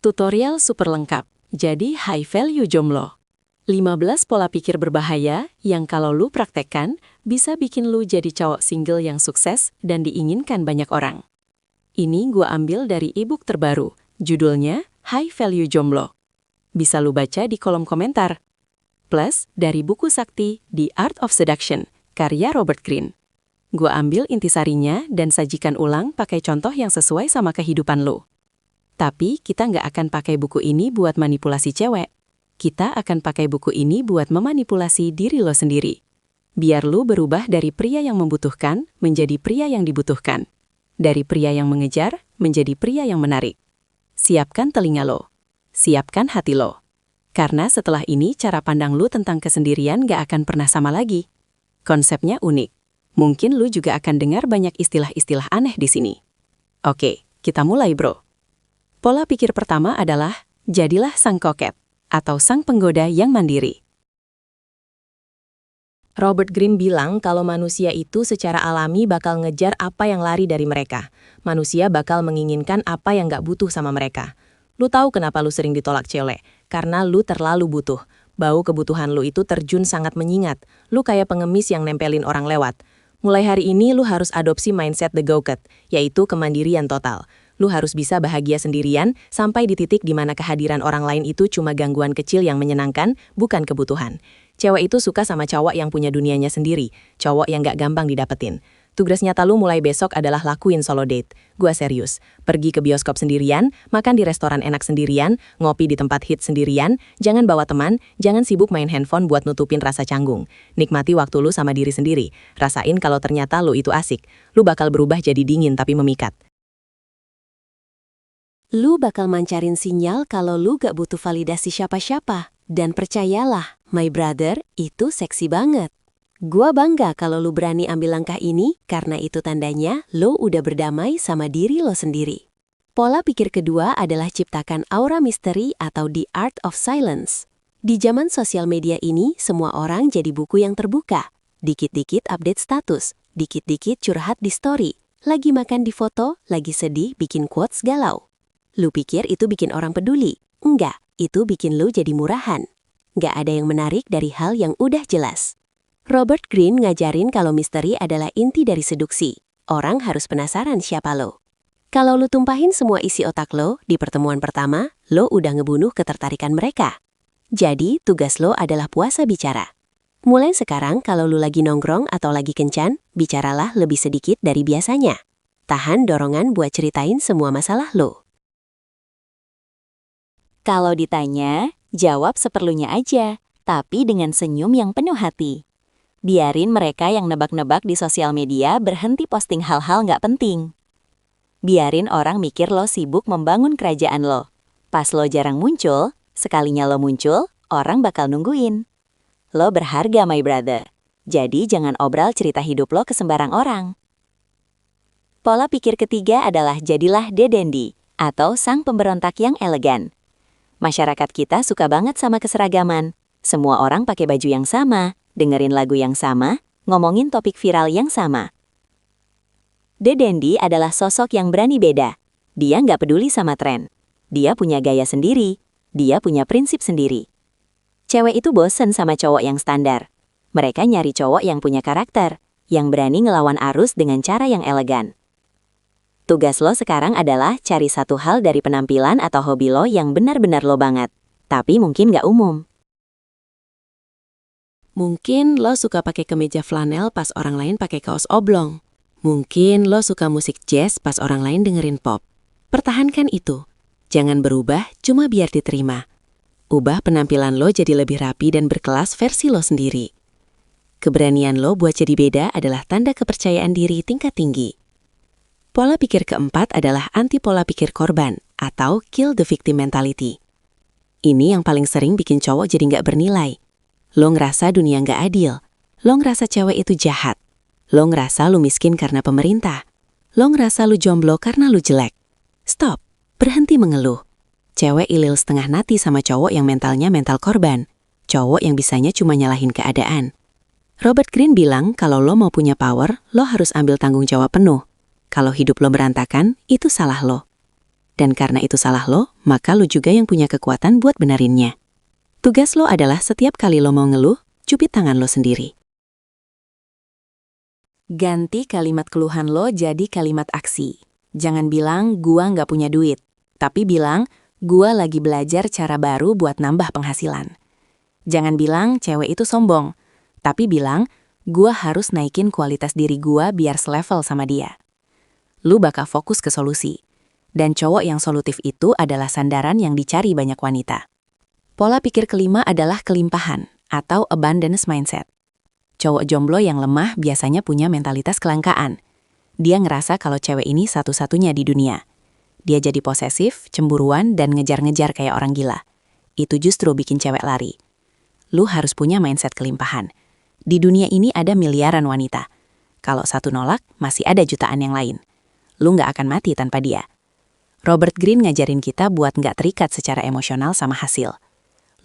Tutorial super lengkap, jadi high value jomblo. 15 pola pikir berbahaya yang kalau lu praktekkan, bisa bikin lu jadi cowok single yang sukses dan diinginkan banyak orang. Ini gua ambil dari e-book terbaru, judulnya High Value Jomblo. Bisa lu baca di kolom komentar. Plus, dari buku sakti The Art of Seduction, karya Robert Greene. Gua ambil intisarinya dan sajikan ulang pakai contoh yang sesuai sama kehidupan lu. Tapi kita nggak akan pakai buku ini buat manipulasi cewek. Kita akan pakai buku ini buat memanipulasi diri lo sendiri. Biar lu berubah dari pria yang membutuhkan menjadi pria yang dibutuhkan. Dari pria yang mengejar menjadi pria yang menarik. Siapkan telinga lo. Siapkan hati lo. Karena setelah ini cara pandang lu tentang kesendirian nggak akan pernah sama lagi. Konsepnya unik. Mungkin lu juga akan dengar banyak istilah-istilah aneh di sini. Oke, kita mulai bro. Pola pikir pertama adalah, jadilah sang koket, atau sang penggoda yang mandiri. Robert Greene bilang kalau manusia itu secara alami bakal ngejar apa yang lari dari mereka. Manusia bakal menginginkan apa yang gak butuh sama mereka. Lu tahu kenapa lu sering ditolak cewek? Karena lu terlalu butuh. Bau kebutuhan lu itu terjun sangat menyengat. Lu kayak pengemis yang nempelin orang lewat. Mulai hari ini lu harus adopsi mindset the go-get, yaitu kemandirian total. Lu harus bisa bahagia sendirian sampai di titik di mana kehadiran orang lain itu cuma gangguan kecil yang menyenangkan, bukan kebutuhan. Cewek itu suka sama cowok yang punya dunianya sendiri, cowok yang gak gampang didapetin. Tugas nyata lu mulai besok adalah lakuin solo date. Gua serius. Pergi ke bioskop sendirian, makan di restoran enak sendirian, ngopi di tempat hits sendirian, jangan bawa teman, jangan sibuk main handphone buat nutupin rasa canggung. Nikmati waktu lu sama diri sendiri. Rasain kalau ternyata lu itu asik. Lu bakal berubah jadi dingin tapi memikat. Lu bakal mancarin sinyal kalau lu gak butuh validasi siapa-siapa. Dan percayalah, my brother, itu seksi banget. Gua bangga kalau lu berani ambil langkah ini, karena itu tandanya lu udah berdamai sama diri lo sendiri. Pola pikir kedua adalah ciptakan aura misteri atau the art of silence. Di zaman sosial media ini, semua orang jadi buku yang terbuka. Dikit-dikit update status, dikit-dikit curhat di story, lagi makan di foto, lagi sedih bikin quotes galau. Lu pikir itu bikin orang peduli? Enggak, itu bikin lu jadi murahan. Nggak ada yang menarik dari hal yang udah jelas. Robert Greene ngajarin kalau misteri adalah inti dari seduksi. Orang harus penasaran siapa lo. Kalau lu tumpahin semua isi otak lo, di pertemuan pertama, lo udah ngebunuh ketertarikan mereka. Jadi, tugas lo adalah puasa bicara. Mulai sekarang kalau lu lagi nongkrong atau lagi kencan, bicaralah lebih sedikit dari biasanya. Tahan dorongan buat ceritain semua masalah lo. Kalau ditanya, jawab seperlunya aja, tapi dengan senyum yang penuh hati. Biarin mereka yang nebak-nebak di sosial media berhenti posting hal-hal nggak penting. Biarin orang mikir lo sibuk membangun kerajaan lo. Pas lo jarang muncul, sekalinya lo muncul, orang bakal nungguin. Lo berharga, my brother. Jadi jangan obral cerita hidup lo ke sembarang orang. Pola pikir ketiga adalah jadilah the dandy, atau sang pemberontak yang elegan. Masyarakat kita suka banget sama keseragaman. Semua orang pakai baju yang sama, dengerin lagu yang sama, ngomongin topik viral yang sama. The Dandy adalah sosok yang berani beda. Dia nggak peduli sama tren. Dia punya gaya sendiri. Dia punya prinsip sendiri. Cewek itu bosen sama cowok yang standar. Mereka nyari cowok yang punya karakter, yang berani ngelawan arus dengan cara yang elegan. Tugas lo sekarang adalah cari satu hal dari penampilan atau hobi lo yang benar-benar lo banget. Tapi mungkin nggak umum. Mungkin lo suka pakai kemeja flanel pas orang lain pakai kaos oblong. Mungkin lo suka musik jazz pas orang lain dengerin pop. Pertahankan itu. Jangan berubah cuma biar diterima. Ubah penampilan lo jadi lebih rapi dan berkelas versi lo sendiri. Keberanian lo buat jadi beda adalah tanda kepercayaan diri tingkat tinggi. Pola pikir keempat adalah anti pola pikir korban atau kill the victim mentality. Ini yang paling sering bikin cowok jadi nggak bernilai. Lo ngerasa dunia nggak adil. Lo ngerasa cewek itu jahat. Lo ngerasa lu miskin karena pemerintah. Lo ngerasa lu jomblo karena lu jelek. Stop, berhenti mengeluh. Cewek ilil setengah nati sama cowok yang mentalnya mental korban. Cowok yang bisanya cuma nyalahin keadaan. Robert Greene bilang kalau lo mau punya power, lo harus ambil tanggung jawab penuh. Kalau hidup lo berantakan, itu salah lo. Dan karena itu salah lo, maka lo juga yang punya kekuatan buat benarinnya. Tugas lo adalah setiap kali lo mau ngeluh, cubit tangan lo sendiri. Ganti kalimat keluhan lo jadi kalimat aksi. Jangan bilang, gua nggak punya duit. Tapi bilang, gua lagi belajar cara baru buat nambah penghasilan. Jangan bilang, cewek itu sombong. Tapi bilang, gua harus naikin kualitas diri gua biar selevel sama dia. Lu bakal fokus ke solusi. Dan cowok yang solutif itu adalah sandaran yang dicari banyak wanita. Pola pikir kelima adalah kelimpahan atau abundance mindset. Cowok jomblo yang lemah biasanya punya mentalitas kelangkaan. Dia ngerasa kalau cewek ini satu-satunya di dunia. Dia jadi posesif, cemburuan, dan ngejar-ngejar kayak orang gila. Itu justru bikin cewek lari. Lu harus punya mindset kelimpahan. Di dunia ini ada miliaran wanita. Kalau satu nolak, masih ada jutaan yang lain. Lu nggak akan mati tanpa dia. Robert Greene ngajarin kita buat nggak terikat secara emosional sama hasil.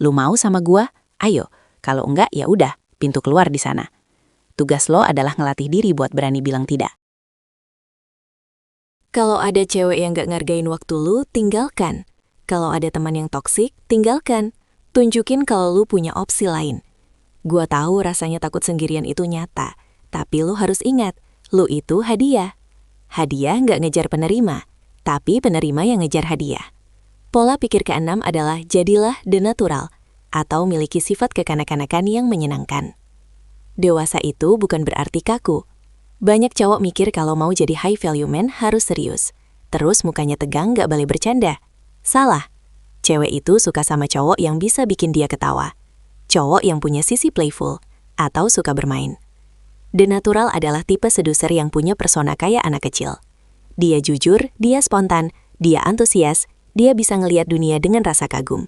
Lu mau sama gua? Ayo. Kalau enggak, ya udah, pintu keluar di sana. Tugas lo adalah ngelatih diri buat berani bilang tidak. Kalau ada cewek yang gak ngargain waktu lu, tinggalkan. Kalau ada teman yang toksik, tinggalkan. Tunjukin kalau lu punya opsi lain. Gua tahu rasanya takut sendirian itu nyata, tapi lu harus ingat, lu itu hadiah. Hadiah gak ngejar penerima, tapi penerima yang ngejar hadiah. Pola pikir keenam adalah jadilah the natural, atau miliki sifat kekanak-kanakan yang menyenangkan. Dewasa itu bukan berarti kaku. Banyak cowok mikir kalau mau jadi high value man harus serius. Terus mukanya tegang gak boleh bercanda. Salah. Cewek itu suka sama cowok yang bisa bikin dia ketawa. Cowok yang punya sisi playful, atau suka bermain. The natural adalah tipe seducer yang punya persona kayak anak kecil. Dia jujur, dia spontan, dia antusias, dia bisa ngelihat dunia dengan rasa kagum.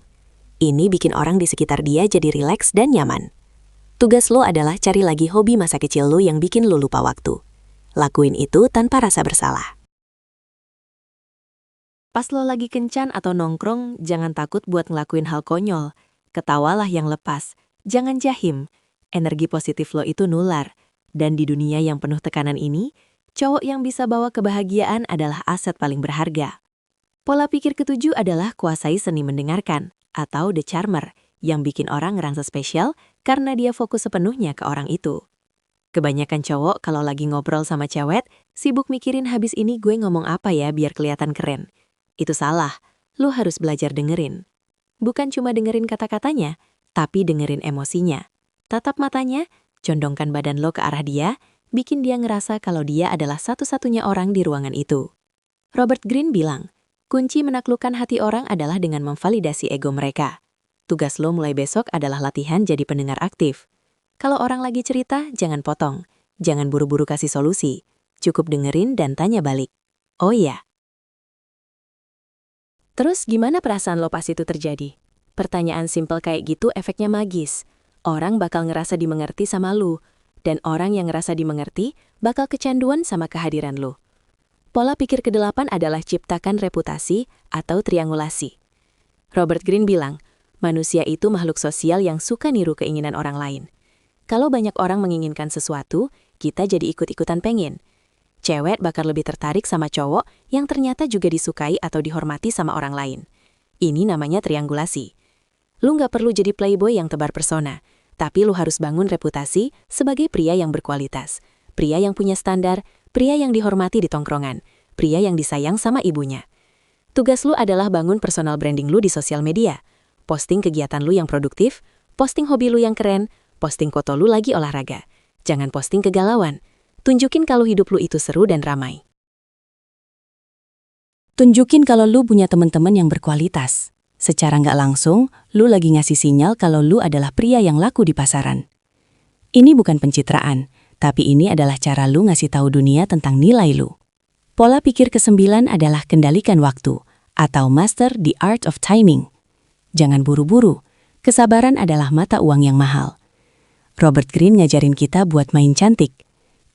Ini bikin orang di sekitar dia jadi rileks dan nyaman. Tugas lo adalah cari lagi hobi masa kecil lo yang bikin lo lupa waktu. Lakuin itu tanpa rasa bersalah. Pas lo lagi kencan atau nongkrong, jangan takut buat ngelakuin hal konyol. Ketawalah yang lepas, jangan jahim. Energi positif lo itu nular. Dan di dunia yang penuh tekanan ini, cowok yang bisa bawa kebahagiaan adalah aset paling berharga. Pola pikir ketujuh adalah kuasai seni mendengarkan, atau the charmer, yang bikin orang ngerasa spesial karena dia fokus sepenuhnya ke orang itu. Kebanyakan cowok kalau lagi ngobrol sama cewek, sibuk mikirin habis ini gue ngomong apa ya biar kelihatan keren. Itu salah, lu harus belajar dengerin. Bukan cuma dengerin kata-katanya, tapi dengerin emosinya. Tatap matanya, condongkan badan lo ke arah dia, bikin dia ngerasa kalau dia adalah satu-satunya orang di ruangan itu. Robert Greene bilang, kunci menaklukkan hati orang adalah dengan memvalidasi ego mereka. Tugas lo mulai besok adalah latihan jadi pendengar aktif. Kalau orang lagi cerita, jangan potong. Jangan buru-buru kasih solusi. Cukup dengerin dan tanya balik. Oh iya. Terus gimana perasaan lo pas itu terjadi? Pertanyaan simpel kayak gitu efeknya magis. Orang bakal ngerasa dimengerti sama lu. Dan orang yang ngerasa dimengerti bakal kecanduan sama kehadiran lu. Pola pikir ke-8 adalah ciptakan reputasi atau triangulasi. Robert Greene bilang, manusia itu makhluk sosial yang suka niru keinginan orang lain. Kalau banyak orang menginginkan sesuatu, kita jadi ikut-ikutan pengen. Cewek bakal lebih tertarik sama cowok yang ternyata juga disukai atau dihormati sama orang lain. Ini namanya triangulasi. Lu nggak perlu jadi playboy yang tebar persona, tapi lu harus bangun reputasi sebagai pria yang berkualitas, pria yang punya standar, pria yang dihormati di tongkrongan, pria yang disayang sama ibunya. Tugas lu adalah bangun personal branding lu di sosial media. Posting kegiatan lu yang produktif, posting hobi lu yang keren, posting foto lu lagi olahraga. Jangan posting kegalauan. Tunjukin kalau hidup lu itu seru dan ramai. Tunjukin kalau lu punya teman-teman yang berkualitas. Secara nggak langsung, lu lagi ngasih sinyal kalau lu adalah pria yang laku di pasaran. Ini bukan pencitraan, tapi ini adalah cara lu ngasih tahu dunia tentang nilai lu. Pola pikir ke-9 adalah kendalikan waktu, atau master the art of timing. Jangan buru-buru, kesabaran adalah mata uang yang mahal. Robert Greene ngajarin kita buat main cantik.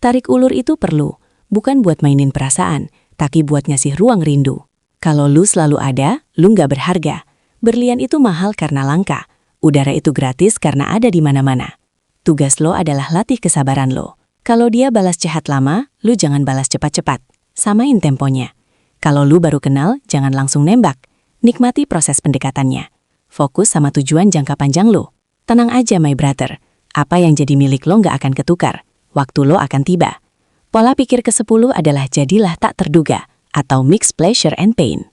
Tarik ulur itu perlu, bukan buat mainin perasaan, tapi buat ngasih ruang rindu. Kalau lu selalu ada, lu nggak berharga. Berlian itu mahal karena langka. Udara itu gratis karena ada di mana-mana. Tugas lo adalah latih kesabaran lo. Kalau dia balas chat lama, lu jangan balas cepat-cepat. Samain temponya. Kalau lu baru kenal, jangan langsung nembak. Nikmati proses pendekatannya. Fokus sama tujuan jangka panjang lo. Tenang aja my brother. Apa yang jadi milik lo nggak akan ketukar. Waktu lo akan tiba. Pola pikir ke-10 adalah jadilah tak terduga atau mixed pleasure and pain.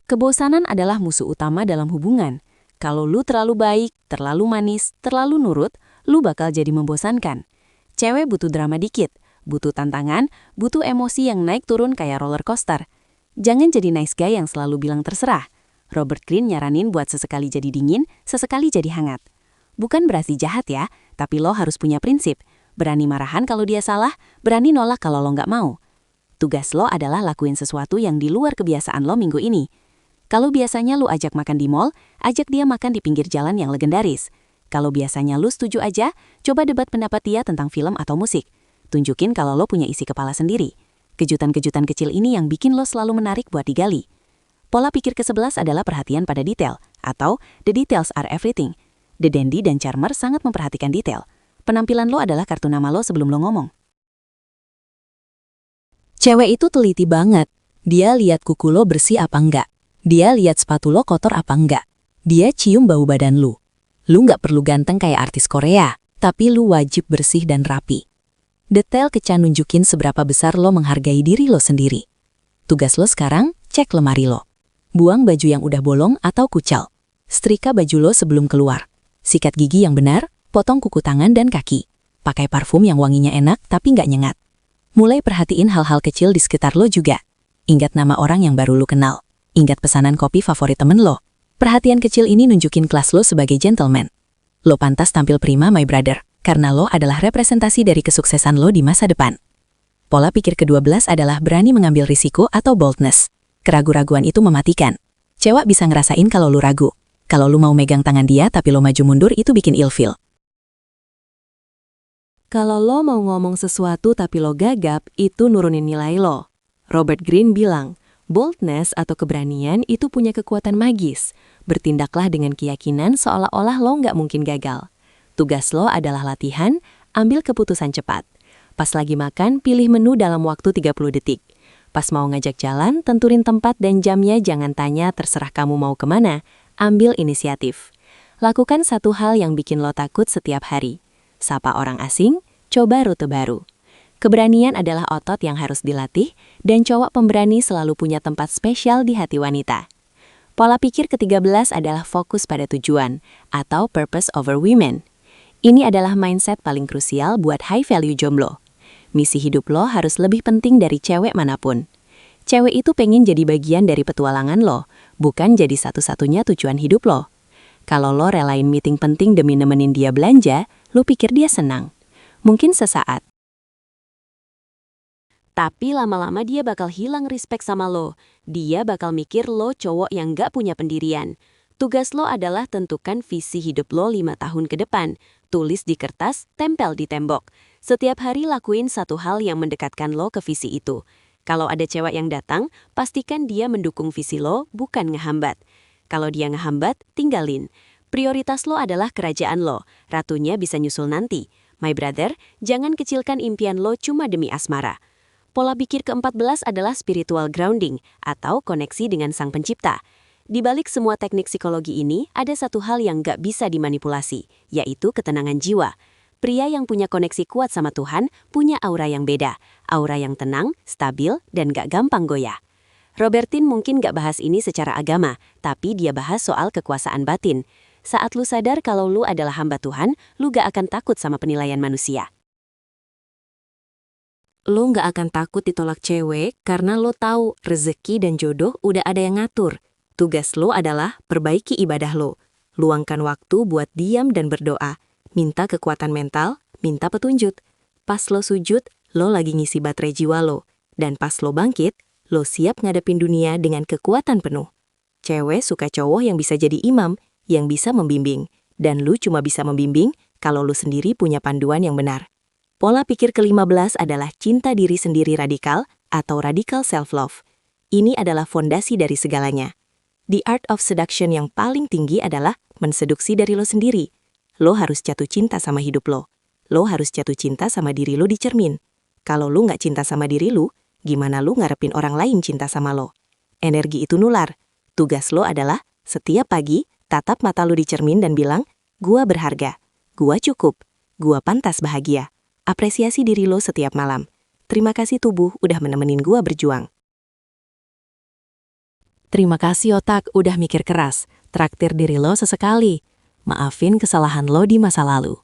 Kebosanan adalah musuh utama dalam hubungan. Kalau lu terlalu baik, terlalu manis, terlalu nurut, lu bakal jadi membosankan. Cewek butuh drama dikit, butuh tantangan, butuh emosi yang naik turun kayak roller coaster. Jangan jadi nice guy yang selalu bilang terserah. Robert Greene nyaranin buat sesekali jadi dingin, sesekali jadi hangat. Bukan berarti jahat ya, tapi lo harus punya prinsip. Berani marahan kalau dia salah, berani nolak kalau lo nggak mau. Tugas lo adalah lakuin sesuatu yang di luar kebiasaan lo minggu ini. Kalau biasanya lu ajak makan di mall, ajak dia makan di pinggir jalan yang legendaris. Kalau biasanya lu setuju aja, coba debat pendapat dia tentang film atau musik. Tunjukin kalau lo punya isi kepala sendiri. Kejutan-kejutan kecil ini yang bikin lo selalu menarik buat digali. Pola pikir ke-11 adalah perhatian pada detail, atau the details are everything. The Dandy dan Charmer sangat memperhatikan detail. Penampilan lo adalah kartu nama lo sebelum lo ngomong. Cewek itu teliti banget. Dia lihat kuku lo bersih apa enggak. Dia lihat sepatu lo kotor apa enggak. Dia cium bau badan lu. Lu nggak perlu ganteng kayak artis Korea, tapi lu wajib bersih dan rapi. Detail kecil nunjukin seberapa besar lo menghargai diri lo sendiri. Tugas lo sekarang, cek lemari lo. Buang baju yang udah bolong atau kucel. Setrika baju lo sebelum keluar. Sikat gigi yang benar, potong kuku tangan dan kaki. Pakai parfum yang wanginya enak tapi nggak nyengat. Mulai perhatiin hal-hal kecil di sekitar lo juga. Ingat nama orang yang baru lo kenal. Ingat pesanan kopi favorit temen lo. Perhatian kecil ini nunjukin kelas lo sebagai gentleman. Lo pantas tampil prima my brother, karena lo adalah representasi dari kesuksesan lo di masa depan. Pola pikir ke-12 adalah berani mengambil risiko atau boldness. Keraguan-raguan itu mematikan. Cewek bisa ngerasain kalau lo ragu. Kalau lo mau megang tangan dia tapi lo maju mundur itu bikin ilfeel. Kalau lo mau ngomong sesuatu tapi lo gagap, itu nurunin nilai lo. Robert Greene bilang, boldness atau keberanian itu punya kekuatan magis. Bertindaklah dengan keyakinan seolah-olah lo nggak mungkin gagal. Tugas lo adalah latihan, ambil keputusan cepat. Pas lagi makan, pilih menu dalam waktu 30 detik. Pas mau ngajak jalan, tenturin tempat dan jamnya, jangan tanya terserah kamu mau kemana. Ambil inisiatif. Lakukan satu hal yang bikin lo takut setiap hari. Sapa orang asing, coba rute baru. Keberanian adalah otot yang harus dilatih, dan cowok pemberani selalu punya tempat spesial di hati wanita. Pola pikir ke-13 adalah fokus pada tujuan, atau purpose over women. Ini adalah mindset paling krusial buat high value jomblo. Misi hidup lo harus lebih penting dari cewek manapun. Cewek itu pengen jadi bagian dari petualangan lo, bukan jadi satu-satunya tujuan hidup lo. Kalau lo relain meeting penting demi nemenin dia belanja, lo pikir dia senang. Mungkin sesaat. Tapi lama-lama dia bakal hilang respect sama lo. Dia bakal mikir lo cowok yang gak punya pendirian. Tugas lo adalah tentukan visi hidup lo 5 tahun ke depan. Tulis di kertas, tempel di tembok. Setiap hari lakuin satu hal yang mendekatkan lo ke visi itu. Kalau ada cewek yang datang, pastikan dia mendukung visi lo, bukan ngehambat. Kalau dia ngehambat, tinggalin. Prioritas lo adalah kerajaan lo. Ratunya bisa nyusul nanti. My brother, jangan kecilkan impian lo cuma demi asmara. Pola pikir ke-14 adalah spiritual grounding atau koneksi dengan Sang Pencipta. Di balik semua teknik psikologi ini, ada satu hal yang gak bisa dimanipulasi, yaitu ketenangan jiwa. Pria yang punya koneksi kuat sama Tuhan punya aura yang beda, aura yang tenang, stabil, dan gak gampang goyah. Robertin mungkin gak bahas ini secara agama, tapi dia bahas soal kekuasaan batin. Saat lu sadar kalau lu adalah hamba Tuhan, lu gak akan takut sama penilaian manusia. Lo nggak akan takut ditolak cewek karena lo tahu rezeki dan jodoh udah ada yang ngatur. Tugas lo adalah perbaiki ibadah lo. Luangkan waktu buat diam dan berdoa. Minta kekuatan mental, minta petunjuk. Pas lo sujud, lo lagi ngisi baterai jiwa lo. Dan pas lo bangkit, lo siap ngadepin dunia dengan kekuatan penuh. Cewek suka cowok yang bisa jadi imam, yang bisa membimbing. Dan lo cuma bisa membimbing kalau lo sendiri punya panduan yang benar. Pola pikir ke-15 adalah cinta diri sendiri radikal atau radical self-love. Ini adalah fondasi dari segalanya. The art of seduction yang paling tinggi adalah menseduksi dari lo sendiri. Lo harus jatuh cinta sama hidup lo. Lo harus jatuh cinta sama diri lo di cermin. Kalau lo nggak cinta sama diri lo, Gimana lu ngarepin orang lain cinta sama lo? Energi itu nular. Tugas lo adalah, setiap pagi, tatap mata lu di cermin dan bilang, gua berharga, gua cukup, gua pantas bahagia. Apresiasi diri lo setiap malam. Terima kasih tubuh udah menemenin gua berjuang. Terima kasih otak udah mikir keras, traktir diri lo sesekali. Maafin kesalahan lo di masa lalu.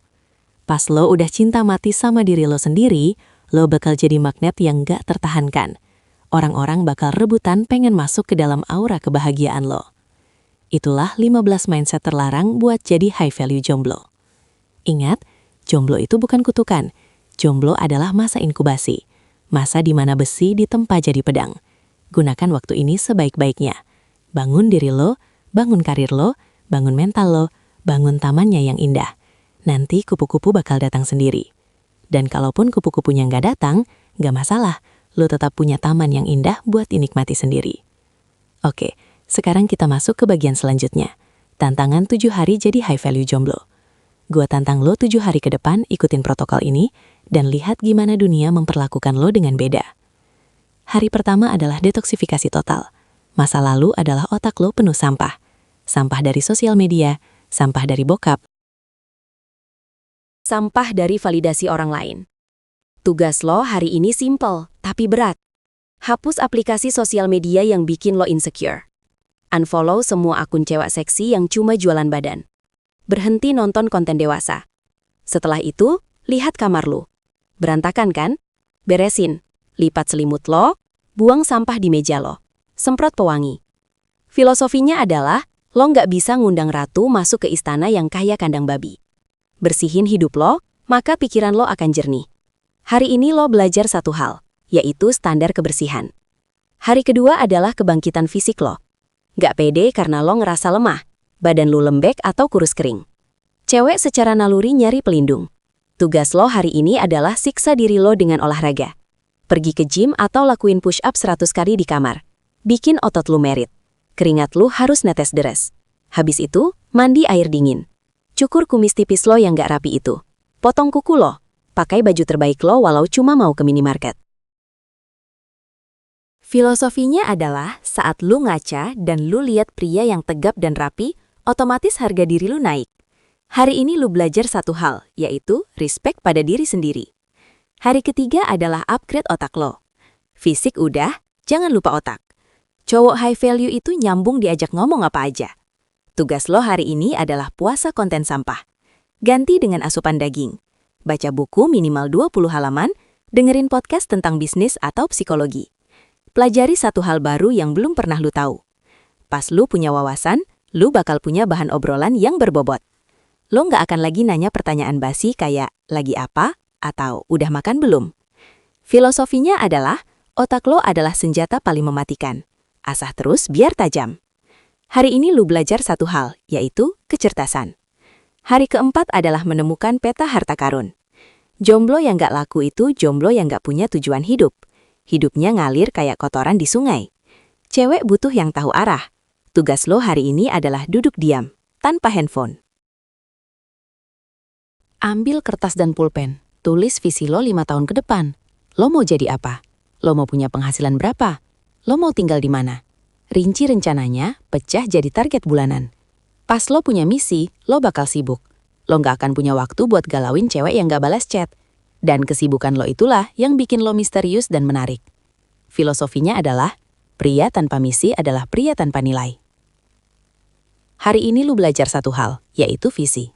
Pas lo udah cinta mati sama diri lo sendiri, lo bakal jadi magnet yang gak tertahankan. Orang-orang bakal rebutan pengen masuk ke dalam aura kebahagiaan lo. Itulah 15 mindset terlarang buat jadi high value jomblo. Ingat, jomblo itu bukan kutukan. Jomblo adalah masa inkubasi. Masa di mana besi ditempa jadi pedang. Gunakan waktu ini sebaik-baiknya. Bangun diri lo, bangun karir lo, bangun mental lo, bangun tamannya yang indah. Nanti kupu-kupu bakal datang sendiri. Dan kalaupun kupu-kupunya nggak datang, nggak masalah. Lo tetap punya taman yang indah buat dinikmati sendiri. Oke, sekarang kita masuk ke bagian selanjutnya. Tantangan 7 hari jadi high value jomblo. Gua tantang lo 7 hari ke depan ikutin protokol ini dan lihat gimana dunia memperlakukan lo dengan beda. Hari pertama adalah detoksifikasi total. Masa lalu adalah otak lo penuh sampah. Sampah dari sosial media, sampah dari bokap, Sampah dari validasi orang lain. Tugas lo hari ini simple, tapi berat. Hapus aplikasi sosial media yang bikin lo insecure. Unfollow semua akun cewek seksi yang cuma jualan badan. Berhenti nonton konten dewasa. Setelah itu, lihat kamar lo. Berantakan kan? Beresin. Lipat selimut lo, buang sampah di meja lo. Semprot pewangi. Filosofinya adalah, lo nggak bisa ngundang ratu masuk ke istana yang kaya kandang babi. Bersihin hidup lo, maka pikiran lo akan jernih. Hari ini lo belajar satu hal, yaitu standar kebersihan. Hari kedua adalah kebangkitan fisik lo. Nggak pede karena lo ngerasa lemah, badan lo lembek atau kurus kering. Cewek secara naluri nyari pelindung. Tugas lo hari ini adalah siksa diri lo dengan olahraga. Pergi ke gym atau lakuin push-up 100 kali di kamar. Bikin otot lo merit. Keringat lo harus netes deres. Habis itu, mandi air dingin. Cukur kumis tipis lo yang nggak rapi itu. Potong kuku lo. Pakai baju terbaik lo walau cuma mau ke minimarket. Filosofinya adalah saat lu ngaca dan lu lihat pria yang tegap dan rapi, otomatis harga diri lu naik. Hari ini lu belajar satu hal, yaitu respect pada diri sendiri. Hari ketiga adalah upgrade otak lo. Fisik udah, jangan lupa otak. Cowok high value itu nyambung diajak ngomong apa aja. Tugas lo hari ini adalah puasa konten sampah. Ganti dengan asupan daging. Baca buku minimal 20 halaman, dengerin podcast tentang bisnis atau psikologi. Pelajari satu hal baru yang belum pernah lu tahu. Pas lu punya wawasan, lu bakal punya bahan obrolan yang berbobot. Lo nggak akan lagi nanya pertanyaan basi kayak, lagi apa? Atau, udah makan belum? Filosofinya adalah, otak lo adalah senjata paling mematikan. Asah terus biar tajam. Hari ini lu belajar satu hal, yaitu kecerdasan. Hari keempat adalah menemukan peta harta karun. Jomblo yang nggak laku itu jomblo yang nggak punya tujuan hidup. Hidupnya ngalir kayak kotoran di sungai. Cewek butuh yang tahu arah. Tugas lo hari ini adalah duduk diam, tanpa handphone. Ambil kertas dan pulpen. Tulis visi lo 5 tahun ke depan. Lo mau jadi apa? Lo mau punya penghasilan berapa? Lo mau tinggal di mana? Rinci rencananya, pecah jadi target bulanan. Pas lo punya misi, lo bakal sibuk. Lo nggak akan punya waktu buat galauin cewek yang nggak balas chat. Dan kesibukan lo itulah yang bikin lo misterius dan menarik. Filosofinya adalah, pria tanpa misi adalah pria tanpa nilai. Hari ini lu belajar satu hal, yaitu visi.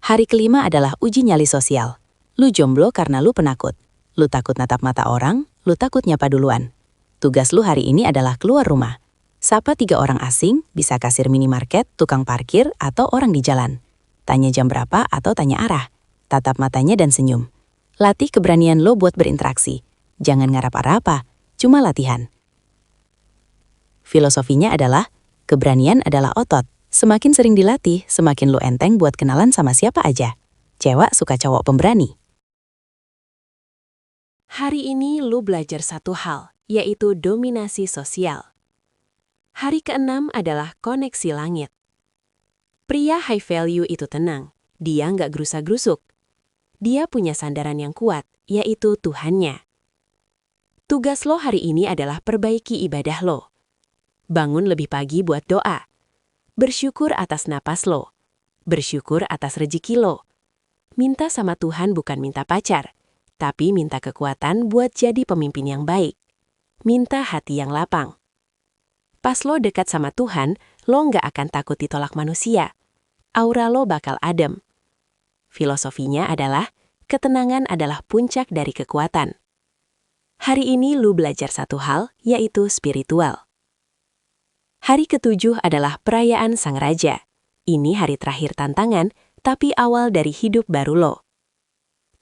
Hari kelima adalah uji nyali sosial. Lu jomblo karena lu penakut. Lu takut natap mata orang, lu takut nyapa duluan. Tugas lu hari ini adalah keluar rumah. Sapa 3 orang asing, bisa kasir minimarket, tukang parkir, atau orang di jalan. Tanya jam berapa atau tanya arah. Tatap matanya dan senyum. Latih keberanian lo buat berinteraksi. Jangan ngarap apa-apa, cuma latihan. Filosofinya adalah, keberanian adalah otot. Semakin sering dilatih, semakin lo enteng buat kenalan sama siapa aja. Cewek suka cowok pemberani. Hari ini lo belajar satu hal, yaitu dominasi sosial. Hari ke-6 adalah koneksi langit. Pria high value itu tenang, dia nggak gerusa-gerusuk. Dia punya sandaran yang kuat, yaitu Tuhannya. Tugas lo hari ini adalah perbaiki ibadah lo. Bangun lebih pagi buat doa. Bersyukur atas napas lo. Bersyukur atas rezeki lo. Minta sama Tuhan bukan minta pacar, tapi minta kekuatan buat jadi pemimpin yang baik. Minta hati yang lapang. Pas lo dekat sama Tuhan, lo nggak akan takut ditolak manusia. Aura lo bakal adem. Filosofinya adalah, ketenangan adalah puncak dari kekuatan. Hari ini lu belajar satu hal, yaitu spiritual. Hari ke-7 adalah perayaan Sang Raja. Ini hari terakhir tantangan, tapi awal dari hidup baru lo.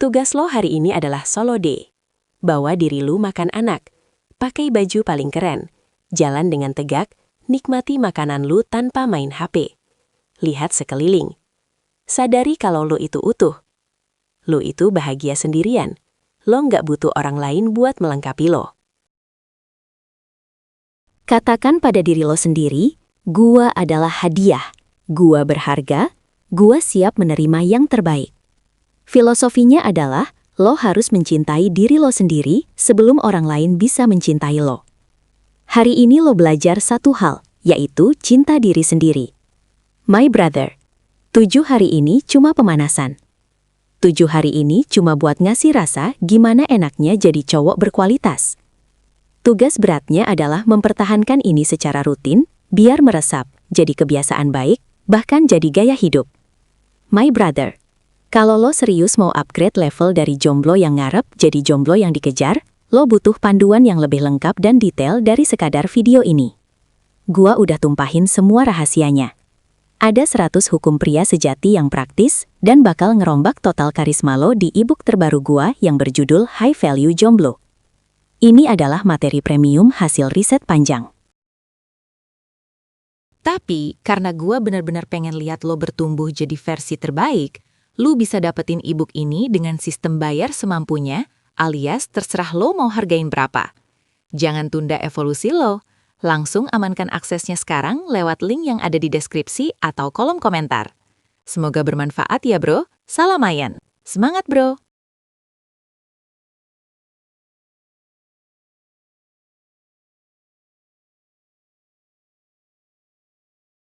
Tugas lo hari ini adalah solo day. Bawa diri lu makan anak. Pakai baju paling keren. Jalan dengan tegak, nikmati makanan lu tanpa main HP. Lihat sekeliling. Sadari kalau lu itu utuh. Lu itu bahagia sendirian. Lo nggak butuh orang lain buat melengkapi lo. Katakan pada diri lo sendiri, gua adalah hadiah, gua berharga, gua siap menerima yang terbaik. Filosofinya adalah, lo harus mencintai diri lo sendiri sebelum orang lain bisa mencintai lo. Hari ini lo belajar satu hal, yaitu cinta diri sendiri. My brother, 7 hari ini cuma pemanasan. 7 hari ini cuma buat ngasih rasa gimana enaknya jadi cowok berkualitas. Tugas beratnya adalah mempertahankan ini secara rutin, biar meresap, jadi kebiasaan baik, bahkan jadi gaya hidup. My brother, kalau lo serius mau upgrade level dari jomblo yang ngarep jadi jomblo yang dikejar, lo butuh panduan yang lebih lengkap dan detail dari sekadar video ini. Gua udah tumpahin semua rahasianya. Ada 100 hukum pria sejati yang praktis dan bakal ngerombak total karisma lo di e-book terbaru gua yang berjudul High Value Jomblo. Ini adalah materi premium hasil riset panjang. Tapi, karena gua benar-benar pengen lihat lo bertumbuh jadi versi terbaik, lu bisa dapetin e-book ini dengan sistem bayar semampunya, alias terserah lo mau hargain berapa. Jangan tunda evolusi lo. Langsung amankan aksesnya sekarang lewat link yang ada di deskripsi atau kolom komentar. Semoga bermanfaat ya bro. Salam Ayan. Semangat bro!